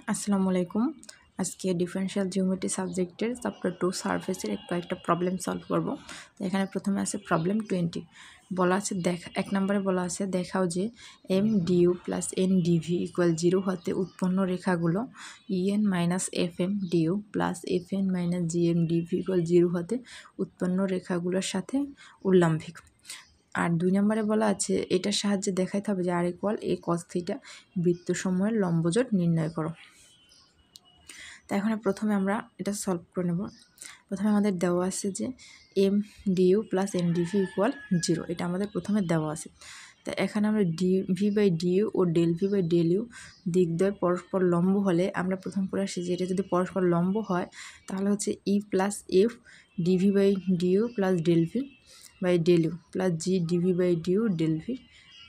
আসসালামু আলাইকুম। আজকে ডিফারেনশিয়াল জিওমেট্রি সাবজেক্টের চ্যাপ্টার 2 সারফেসের কয়েকটা প্রবলেম সলভ করব। তো এখানে প্রথমে আছে প্রবলেম 20। বলা আছে এক নম্বরে বলা আছে দেখাও যে M DU plus N DV equal 0 হতে উৎপন্ন রেখাগুলো E N minus F M DU plus F N minus G M D V equal 0 হতে উৎপন্ন রেখাগুলোর সাথে উল্লম্বিক। আর 2 নম্বরে বলা আছে এটার সাহায্যে দেখাইতে হবে যে আর ইকুয়াল এ কস থিটা বৃত্তসমূহের লম্বজোট নির্ণয় করো। তো এখন প্রথমে আমরা এটা সলভ করে নেব। প্রথমে আমাদের দেওয়া আছে যে M DU plus N DV equal 0, এটা আমাদের প্রথমে দেওয়া আছে। তো এখানে আমরা ডিভি বাই ডিইউ ও del V by del U দিকদ্বয় পরস্পর লম্ব হলে আমরা প্রথম পড়ে আসছি যে এটা যদি পরস্পর লম্ব হয় তাহলে হচ্ছে E plus F DV by DU plus del V by del U plus G DV by DU del V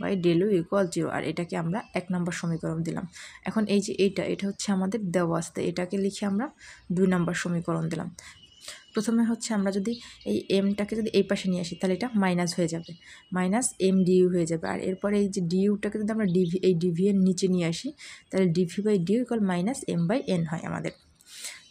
by del U equal 0। আর এটাকে আমরা 1 নম্বর সমীকরণ দিলাম। এখন এই যে এটা হচ্ছে আমাদের দেওয়া আছে, এটাকে লিখে আমরা 2 নম্বর সমীকরণ দিলাম। প্রথমে হচ্ছে আমরা যদি এই এমটাকে যদি এই পাশে নিয়ে আসি তাহলে এটা মাইনাস হয়ে যাবে, মাইনাস এম ডিইউ হয়ে যাবে। আর এরপরে এই যে ডিইউটাকে যদি আমরা ডিভি এর নিচে নিয়ে আসি তাহলে D V by D U equal minus M by N হয় আমাদের।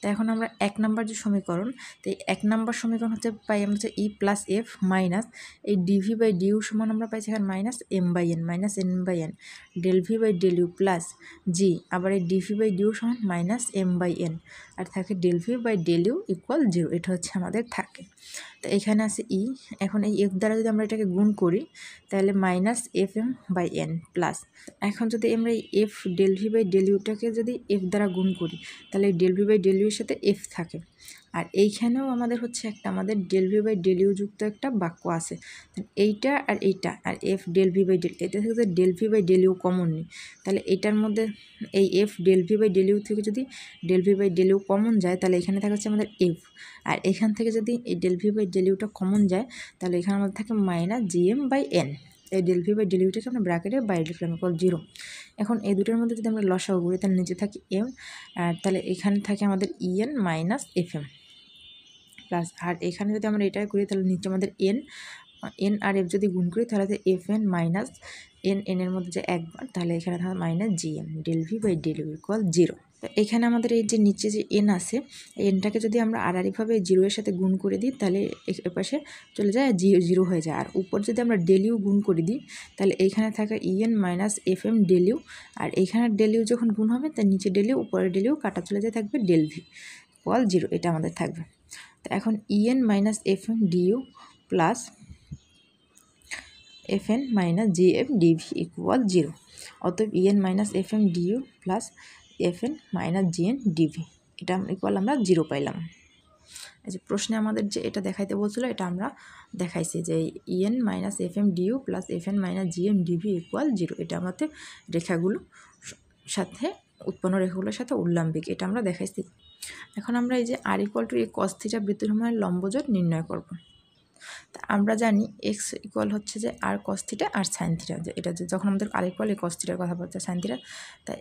তো এখন আমরা 1 নম্বর যে সমীকরণ, তো এই 1 নম্বর সমীকরণ হচ্ছে পাই আমরা হচ্ছে ই প্লাস এফ মাইনাস এই ডিভি বাই ডিইউ সমান আমরা পাইছি এখানে minus M by N minus N by N del V by del U plus G, আবার এই ডিভি বাই ডিইউ সমান মাইনাস এম বাই এন আর থাকে del V by del U equal 0। এটা হচ্ছে আমাদের থাকে। তো এখানে আছে ই, এখন এই এফ দ্বারা যদি আমরা এটাকে গুণ করি তাহলে minus F M by N plus, এখন যদি আমরা এই F del V by del ইউটাকে যদি এফ দ্বারা গুণ করি তাহলে ডেল ভি বাই ডেল ইউর সাথে এফ থাকে। আর এইখানেও আমাদের হচ্ছে একটা আমাদের del V by del U যুক্ত একটা বাক্য আছে, এইটা আর এইটা আর F del V by del, এটা থেকে যদি del V by del U common নিই তাহলে এইটার মধ্যে এই F del V by del U থেকে যদি del V by del U common যায় তাহলে এখানে থাকে হচ্ছে আমাদের এফ, আর এখান থেকে যদি এই ডেল ভি বাই ডেল ইউটা কমন যায় তাহলে এখানে আমাদের থাকে মাইনাস জিএম বাই এন। এই ডেল ভি বাই ডেল ইউটাকে আমরা ব্র্যাকেটের বাইরে লিখলাম ইকুয়াল 0। এখন এই দুটোর মধ্যে যদি আমরা লসাগু করি তাহলে নিচে থাকে এম, আর তাহলে এখানে থাকে আমাদের EN minus F M plus, আর এখানে যদি আমরা এটাই করি তাহলে নিচে আমাদের এন আর এফ যদি গুণ করি তাহলে এফ এন মাইনাস এনের মধ্যে যে একবার তাহলে এখানে থাকে minus GM del V by del U equal 0। তো এখানে আমাদের এই যে নিচে যে এন আছে এনটাকে যদি আমরা আড়াআড়িভাবে 0 এর সাথে গুণ করে দিই তাহলে এপাশে চলে যায় 0 হয়ে যায়, আর উপর যদি আমরা ডেল ইউ গুণ করে দিই তাহলে এইখানে থাকে EN minus F M del U, আর এইখানে ডেল ইউ যখন গুণ হবে তার নিচে ডেল ইউ উপরে ডেল ইউ কাটা চলে যায়, থাকবে ডেল ভি ইকুয়াল 0। এটা আমাদের থাকবে। তো এখন EN minus F M DU plus F N minus G F DV equal 0। অতএব EN minus F M DU plus F N minus G N DV এটা ইকুয়াল আমরা 0 পাইলাম। এই যে প্রশ্নে আমাদের যে এটা দেখাইতে বলছিল এটা আমরা দেখাইছি যে EN minus F M DU plus F N minus G M DV equal 0। এটা আমাদের রেখাগুলো সাথে উৎপন্ন রেখাগুলোর সাথে উল্লম্বিক, এটা আমরা দেখাইছি। এখন আমরা এই যে R equal to A cos theta বৃত্তসমূহের লম্বজোট নির্ণয় করব। তা আমরা জানি এক্স ইকুয়াল হচ্ছে যে R cos theta R sine theta, যে এটা যে যখন আমাদের আর ইকুয়াল এই কস থিটার কথা বলছে সাইন থিটা, তাই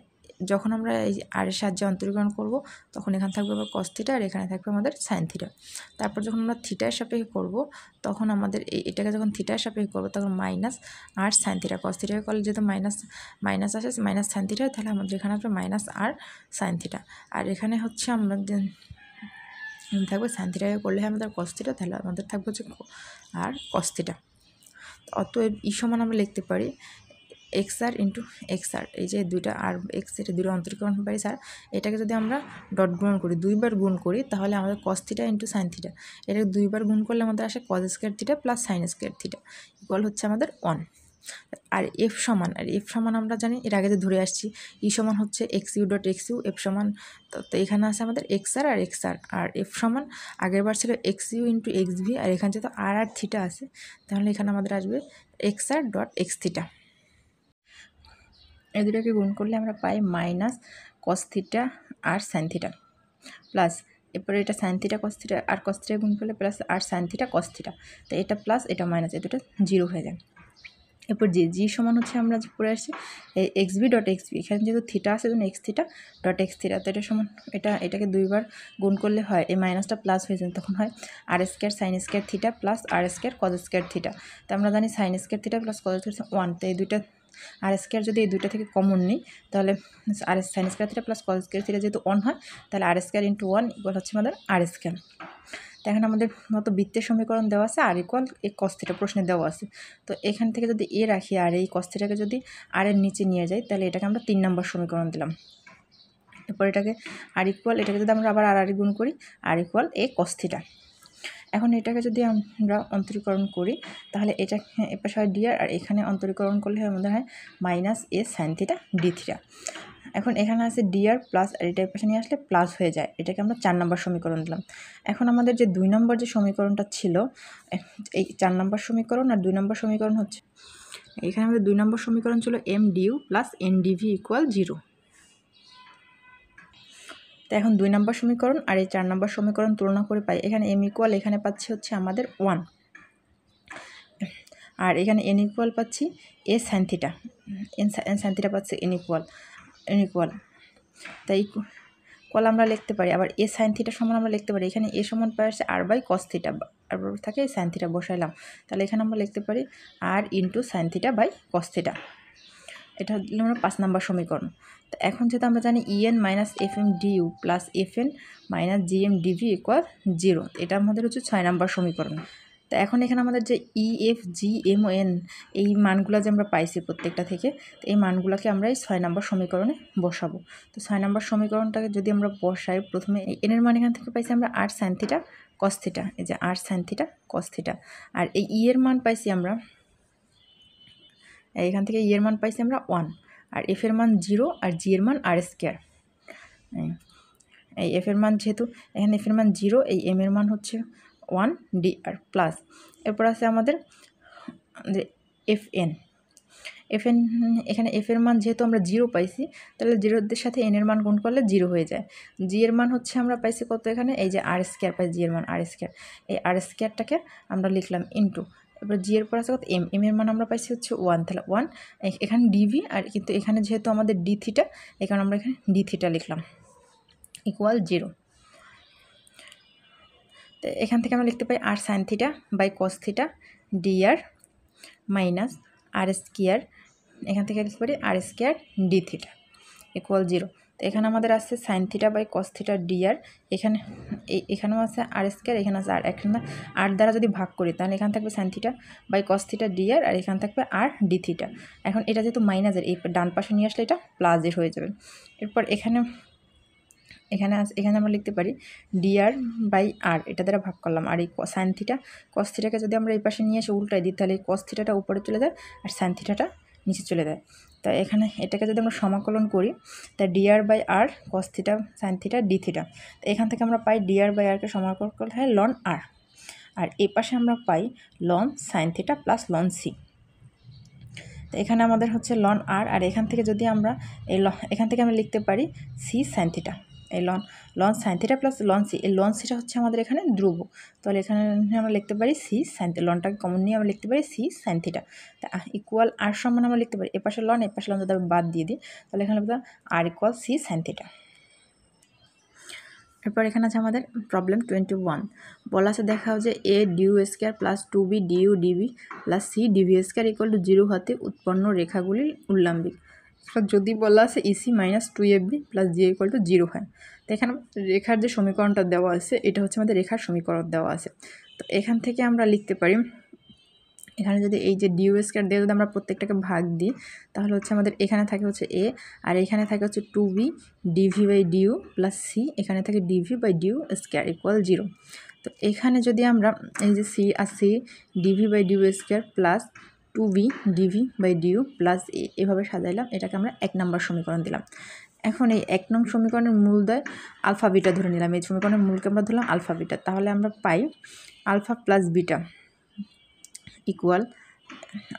যখন আমরা এই আর এর সাহায্যে অন্তরীকরণ করব তখন এখানে থাকবে আবার কস থিটা আর এখানে থাকবে আমাদের সাইন থিটা। তারপর যখন আমরা থিটার সাপেক্ষে করব তখন আমাদের এটাকে যখন থিটার সাপেক্ষে করব তখন মাইনাস আর সাইন থিটা, কস থিটাকে করলে যেহেতু মাইনাস আসে মাইনাস সাইন থিটা, তাহলে আমাদের এখানে আসবে মাইনাস আর সাইন থিটা। আর এখানে হচ্ছে আমাদের থাকবে সাইন থিটাকে করলে আমাদের কস থিটা, তাহলে আমাদের থাকবে হচ্ছে আর কস থিটা। অতএব ই সমান আমরা লিখতে পারি এক্স আর ইন্টু এক্স আর, এই যে দুইটা আর এক্স এটা দুটো অন্তরীকরণ পারি স্যার, এটাকে যদি আমরা ডট গুণ করি 2 বার গুণ করি তাহলে আমাদের cos theta into sine theta, এটাকে 2 বার গুণ করলে আমাদের আসে কস square theta plus sign square theta equal হচ্ছে আমাদের 1। আর এফ সমান আমরা জানি এর আগে যে ধরে আসছি ই সমান হচ্ছে X U dot X U, F সমান তো এখানে আছে আমাদের এক্স আর এক্স আর, আর এফ সমান আগের বার ছিল X U into X V, আর এখানে যেহেতু আর থিটা আছে তাহলে এখানে আমাদের আসবে X R dot X theta. এই দুটোকে গুণ করলে আমরা পাই minus cos theta R sine theta plus, এরপরে এটা sine theta cos theta R cos theta গুণ করলে প্লাস আর সাইন থিটা কস থিটা, তো এটা প্লাস এটা মাইনাস, এই দুটো 0 হয়ে যায়। এরপর জি সমান হচ্ছে আমরা যে পড়ে আসছি X B dot X B, এখানে যেহেতু থিটা আছে জন্য X theta dot X theta, তো এটা সমান এটাকে 2 বার গুণ করলে হয় এই মাইনাসটা প্লাস হয়ে যায়, তখন হয় R square sine square theta plus R square cos square theta. তো আমরা জানি sine square theta plus cos square 1, তো এই দুইটা আর স্কোয়ার যদি এই দুইটা থেকে কমন নিই তাহলে R sine square theta plus cos square theta যেহেতু 1 হয় তাহলে আর স্কোয়ার ইন্টু 1 ইকুয়াল হচ্ছে আমাদের আর স্কোয়ার। তো এখন আমাদের মতো বৃত্তের সমীকরণ দেওয়া আছে আর ইকুয়াল এই কস থিটা প্রশ্নে দেওয়া আছে। তো এখান থেকে যদি এ রাখি আর এই কস থিটাকে যদি আর এর নিচে নিয়ে যাই তাহলে এটাকে আমরা 3 নম্বর সমীকরণ দিলাম। এরপর এটাকে আর ইকুয়াল, এটাকে যদি আমরা আবার আর গুণ করি আর ইকুয়াল এ কস থিটা। এখন এটাকে যদি আমরা অন্তরীকরণ করি তাহলে এটা এপাশে হয় ডি আর এখানে অন্তরীকরণ করলে আমাদের হয় মাইনাস এ সাইন থিটা ডি থিটা। এখন এখানে আছে ডি আর প্লাস আর এটা পাশে নিয়ে আসলে প্লাস হয়ে যায়, এটাকে আমরা 4 নম্বর সমীকরণ দিলাম। এখন আমাদের যে 2 নম্বর যে সমীকরণটা ছিল, এই 4 নম্বর সমীকরণ আর 2 নম্বর সমীকরণ হচ্ছে, এখানে আমাদের 2 নম্বর সমীকরণ ছিল M DU plus N DV equal 0। তো এখন 2 নম্বর সমীকরণ আর এই 4 নম্বর সমীকরণ তুলনা করে পাই এখানে এম ইকুয়াল এখানে পাচ্ছি হচ্ছে আমাদের 1 আর এখানে এন ইকুয়াল পাচ্ছি A sine theta, N sine theta পাচ্ছি এন ইকুয়াল তাই ইকুয়াল আমরা লিখতে পারি। আবার এ সাইন থিটার সমান আমরা লিখতে পারি, এখানে এ সমান পাই আসছে আর বাই কস থিটা, আর থাকে সাইন থিটা বসাইলাম, তাহলে এখানে আমরা লিখতে পারি R into sine theta by cos theta. এটা হলো আমরা 5 নম্বর সমীকরণ। তো এখন যেহেতু আমরা জানি EN minus F M DU plus F N minus G M DV equal 0, এটা আমাদের হচ্ছে 6 নম্বর সমীকরণ। তো এখন এখানে আমাদের যে ই এফ জি এম ও এন এই মানগুলো যে আমরা পাইছি প্রত্যেকটা থেকে, তো এই মানগুলোকে আমরা এই 6 নম্বর সমীকরণে বসাবো। তো 6 নম্বর সমীকরণটাকে যদি আমরা বসাই, প্রথমে এন এর মান এখান থেকে পাইছি আমরা আর সাইন থিটা কস থিটা, এই যে আর সাইন থিটা কস থিটা, আর এই ই এর মান পাইছি আমরা, এখান থেকে ই এর মান পাইছি আমরা 1, আর এফ এর মান 0 আর জি এর মান আর স্কোয়ার। এই এফ এর মান যেহেতু এখানে এফ এর মান 0, এই এম এর মান হচ্ছে 1 ডি আর প্লাস, এরপর আছে আমাদের এফ এন। এখানে এফ এর মান যেহেতু আমরা 0 পাইছি তাহলে 0-দের সাথে এন এর মান গুণ করলে 0 হয়ে যায়। জি এর মান হচ্ছে আমরা পাইছি কত, এখানে এই যে আর স্কোয়ার পাই, জি এর মান আর স্কোয়ার, এই আর স্কোয়ারটাকে আমরা লিখলাম ইন্টু, এবার জি এর পর আছে কত এম, এম এর মান আমরা পাইছি হচ্ছে 1, তাহলে 1 এখানে ডিভি, আর কিন্তু এখানে যেহেতু আমাদের ডি থিটা এখানে আমরা এখানে ডি থিটা লিখলাম ইকুয়াল 0। তো এখান থেকে আমরা লিখতে পাই R sine theta by cos theta D R minus R square, এখান থেকে লিখতে পারি R square D theta equal 0। তো এখানে আমাদের আছে sine theta by cos theta D R, এখানেও আছে আর স্কোয়ার, এখানে আছে আর, এখানে আর দ্বারা যদি ভাগ করি তাহলে এখানে থাকবে sine theta by cos theta D R, আর এখানে থাকবে আর ডি থিটা। এখন এটা যেহেতু মাইনাসের, এই ডান পাশে নিয়ে আসলে এটা প্লাসের হয়ে যাবে। এরপর এখানে আমরা লিখতে পারি ডি আর বাই আর, এটা দ্বারা ভাগ করলাম, আর এই সাইন থিটা কস থিটাকে যদি আমরা এই পাশে নিয়ে এসে উল্টাই দিই তাহলে এই কস থিটাটা উপরে চলে যায় আর সাইন থিটাটা নিচে চলে যায়। তাই এখানে এটাকে যদি আমরা সমাকলন করি তাই D R by R cos theta sine theta D theta, তো এখান থেকে আমরা পাই ডি আর বাই আরকে সমাকলন করলে হয় লন আর, আর এই পাশে আমরা পাই ln sine theta plus ln C. তো এখানে আমাদের হচ্ছে লন আর, আর এখান থেকে যদি আমরা এখান থেকে আমরা লিখতে পারি সি সাইন থিটা, এই ln sine theta plus ln C, এই লন সিটা হচ্ছে আমাদের এখানে ধ্রুব, তাহলে এখানে আমরা লিখতে পারি সি সাইন, লনটাকে কমন নিয়ে আমরা লিখতে পারি সি সাইন থিটা। তা ইকুয়াল আর সমান আমরা লিখতে পারি এপাশে লন এপাশে লন যদি বাদ দিয়ে দিই তাহলে এখানে আর ইকুয়াল সি সাইন থিটা। এরপর এখানে আছে আমাদের প্রবলেম 21, বলা আছে দেখাও যে A DU square plus 2b DU DB plus C DV square equal to 0 হতে উৎপন্ন রেখাগুলির উল্লম্বিক, যদি বলা আছে EC minus 2fb plus G equal to 0 হয়। তো এখানে রেখার যে সমীকরণটা দেওয়া আছে এটা হচ্ছে আমাদের রেখার সমীকরণ দেওয়া আছে। তো এখান থেকে আমরা লিখতে পারি, এখানে যদি এই যে ডিউ স্কোয়ার দিয়ে যদি আমরা প্রত্যেকটাকে ভাগ দিই তাহলে হচ্ছে আমাদের এখানে থাকে হচ্ছে এ, আর এখানে থাকে হচ্ছে 2b DV by DU plus C, এখানে থাকে DV by DU square equal 0। তো এখানে যদি আমরা এই যে সি আর C DV by DU square plus 2b DV by DU plus এভাবে সাজাইলাম, এটাকে আমরা 1 নম্বর সমীকরণ দিলাম। এখন এই 1 নং সমীকরণের মূলদ্বয় আলফা বিটা ধরে নিলাম, এই সমীকরণের মূলকে আমরা ধরলাম আলফা বিটা, তাহলে আমরা পাই alpha plus beta equal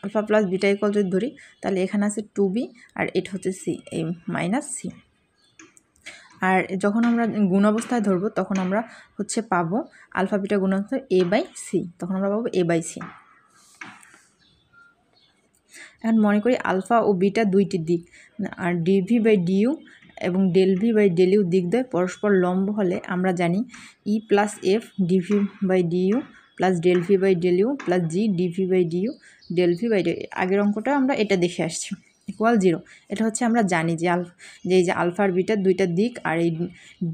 alpha plus beta equal যদি ধরি তাহলে এখানে আছে 2b আর এটা হচ্ছে সি, এই মাইনাস সি। আর যখন আমরা গুণ অবস্থায় ধরবো তখন আমরা হচ্ছে পাবো আলফা বিটা গুণ এ বাই সি, তখন আমরা পাবো এ বাই সি। এখন মনে করি আলফা ও বিটা দুইটি দিক, আর ডিভি বাই ডিউ এবং del V by del U দিকদ্বয় পরস্পর লম্ব হলে আমরা জানি E plus F DV by DU plus del V by del U plus G DV by DU del V by del. আগের অঙ্কটা আমরা এটা দেখে আসছি ইকুয়াল 0। এটা হচ্ছে আমরা জানি যে এই যে আলফা আর বিটার দুইটা দিক আর এই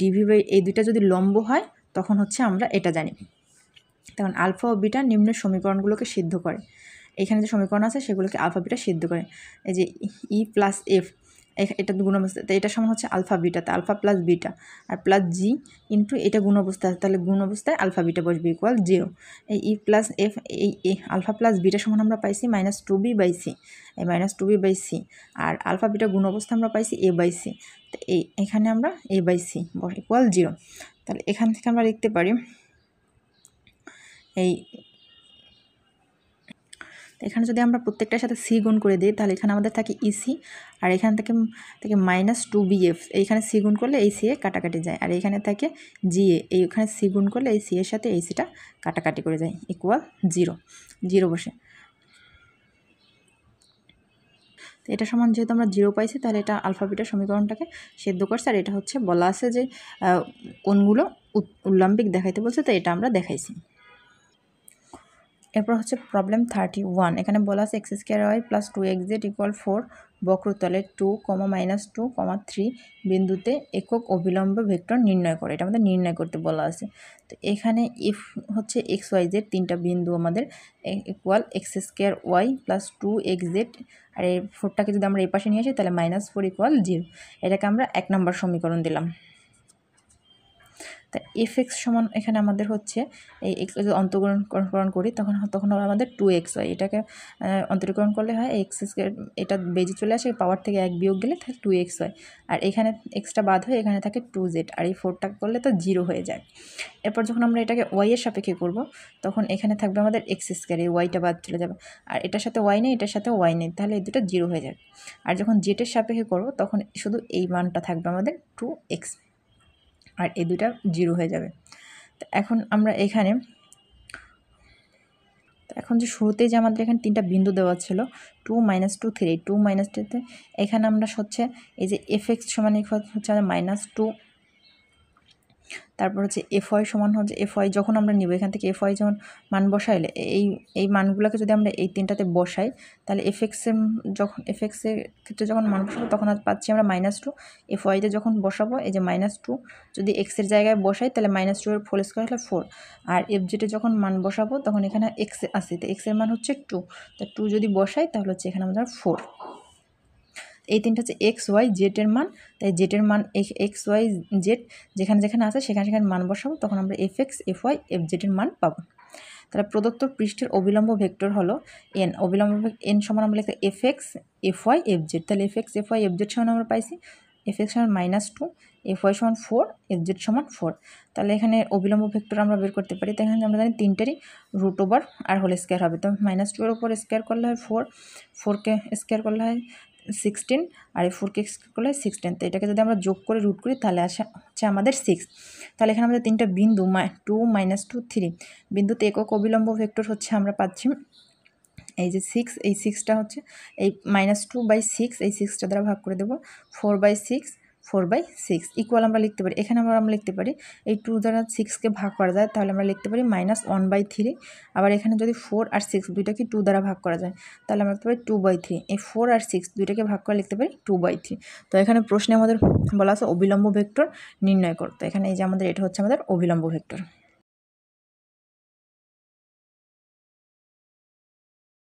ডিভি বাই এই দুইটা যদি লম্ব হয় তখন হচ্ছে আমরা এটা জানি। তখন আলফা ও বিটা নিম্নের সমীকরণগুলোকে সিদ্ধ করে। এখানে যে সমীকরণ আছে সেগুলোকে আলফা বিটা সিদ্ধ করে। এই যে ই প্লাস এফ এটা গুণ অবস্থা, তো এটা সমান হচ্ছে আলফা বিটাতে আলফা প্লাস বিটা আর প্লাস জি ইন্টু এটা গুণ অবস্থা আছে, তাহলে গুণ অবস্থায় আলফা বিটা বসবে ইকুয়াল 0। এই ই প্লাস এফ এই আলফা প্লাস বিটা সমান আমরা পাইছি -2b বাই সি, এই -2b বাই সি, আর আলফা বিটা গুণ অবস্থা আমরা পাইছি এ বাই সি, তো এখানে আমরা এ বাই সি ইকুয়াল 0। তাহলে এখান থেকে আমরা লিখতে পারি এখানে যদি আমরা প্রত্যেকটার সাথে সি গুণ করে দিই তাহলে এখানে আমাদের থাকে ইসি, আর এখান থেকে -2bf, এইখানে সি গুণ করলে এই সি এ কাটাকাটি যায়, আর এইখানে থাকে জিএ, এইখানে সি গুণ করলে এই সি এর সাথে এই সিটা কাটাকাটি করে যায় ইকুয়াল 0 বসে। এটা সমান যেহেতু আমরা 0 পাইছি তাহলে এটা আলফা বিটা সমীকরণটাকে সিদ্ধ করছে, আর এটা হচ্ছে বলা আছে যে কোনগুলো উল্লম্বিক দেখাইতে বলছে, তো এটা আমরা দেখাইছি। এরপর হচ্ছে প্রবলেম 31। এখানে বলা আছে x² y plus 2xz equal 4 বক্রতলে 2, -2, 3 বিন্দুতে একক অবিলম্ব ভেক্টর নির্ণয় করে। এটা আমাদের নির্ণয় করতে বলা আছে। তো এখানে ইফ হচ্ছে xyz তিনটা বিন্দু আমাদের equal x² y plus 2xz, আর এই 4টাকে যদি আমরা এই পাশে নিয়ে আসি তাহলে -4 ইকুয়াল 0। এটাকে আমরা 1 নম্বর সমীকরণ দিলাম। তা এফ সমান এখানে আমাদের হচ্ছে এই এক্স যদি অন্তরীকরণ করি তখন আমাদের 2x হয়। এটাকে অন্তরীকরণ করলে হয় x², এটা বেজে চলে আসে পাওয়ার থেকে 1 বিয়োগ গেলে তাহলে 2x হয়, আর এখানে এক্সটা বাদ হয়ে এখানে থাকে 2z, আর এই 4টা করলে তো 0 হয়ে যায়। এরপর যখন আমরা এটাকে y এর সাপেক্ষে করব তখন এখানে থাকবে আমাদের x², এই ওয়াইটা বাদ চলে যাবে, আর এটার সাথে y নেই এটার সাথে y নেই, তাহলে এই দুটো 0 হয়ে যাবে। আর যখন জেটের সাপেক্ষে করব তখন শুধু এই মানটা থাকবে আমাদের 2x, আর এই দুটা 0 হয়ে যাবে। তো এখন আমরা এখন যে শুরুতেই যে আমাদের এখানে 3টা বিন্দু দেওয়া ছিল 2, -2, 3, 2, -2তে এখানে আমরা হচ্ছে এই যে fx সমান হচ্ছে -2, তারপর হচ্ছে fy সমান হচ্ছে fy যখন আমরা নিব এখান থেকে fy যখন মান বসাইলে এই মানগুলোকে যদি আমরা এই 3টাতে বসাই তাহলে fx এর ক্ষেত্রে যখন মান বসাবো তখন পাচ্ছি আমরা -2, fyতে যখন বসাবো এই যে -2 যদি x এর জায়গায় বসাই তাহলে -2 এর হোল স্কয়ার হলে 4, আর fজেটে যখন মান বসাবো তখন এখানে x আছে, তো x এর মান হচ্ছে 2, তো 2 যদি বসাই তাহলে হচ্ছে এখানে আমাদের 4। এই তিনটা হচ্ছে এক্স ওয়াই জেড এর মান, তাই জেড এর মান এক্স ওয়াই জেড যেখানে আছে সেখানে মান বসাবো, তখন আমরা F X F Y F Z এর মান পাবো। তাহলে প্রদত্ত পৃষ্ঠের অবিলম্ব ভেক্টর হলো এন, অবিলম্ব এন সমান আমরা লিখতে F X F Y F Z, তাহলে F X F Y F Z সমান আমরা পাইছি এফ এক্স সমান -2, এফ ওয়াই সমান 4, এফ জেড সমান 4। তাহলে এখানে অবিলম্ব ভেক্টর আমরা বের করতে পারি, তাই এখানে আমরা জানি তিনটারই √ আর হোল স্কয়ার হবে, তো -2 এর উপর স্কয়ার করলে হয় 4, 4কে স্কয়ার করলে হয় 16, আর এই 4কে স্কয়ার করলে 16, তো এটাকে যদি আমরা যোগ করে রুট করি তাহলে হচ্ছে আমাদের 6। তাহলে এখানে আমাদের তিনটা বিন্দু 2, -2, 3 বিন্দুতে একক অবিলম্ব ভেক্টর হচ্ছে আমরা পাচ্ছি এই যে 6, এই 6টা হচ্ছে এই -2/6 এই 6টা দ্বারা ভাগ করে দেবো 4/6, 4/6 ইকুয়াল আমরা লিখতে পারি। এখানে আমরা লিখতে পারি এই 2 দ্বারা 6কে ভাগ করা যায় তাহলে আমরা লিখতে পারি -1/3, আবার এখানে যদি 4 আর 6 দুইটাকে 2 দ্বারা ভাগ করা যায় তাহলে আমরা লিখতে পারি 2/3, এই 4 আর 6 দুইটাকে ভাগ করে লিখতে পারি 2/3। তো এখানে প্রশ্নে আমাদের বলা আছে অবিলম্ব ভেক্টর নির্ণয় করতে, এখানে এই যে আমাদের এটা হচ্ছে আমাদের অবিলম্ব ভেক্টর।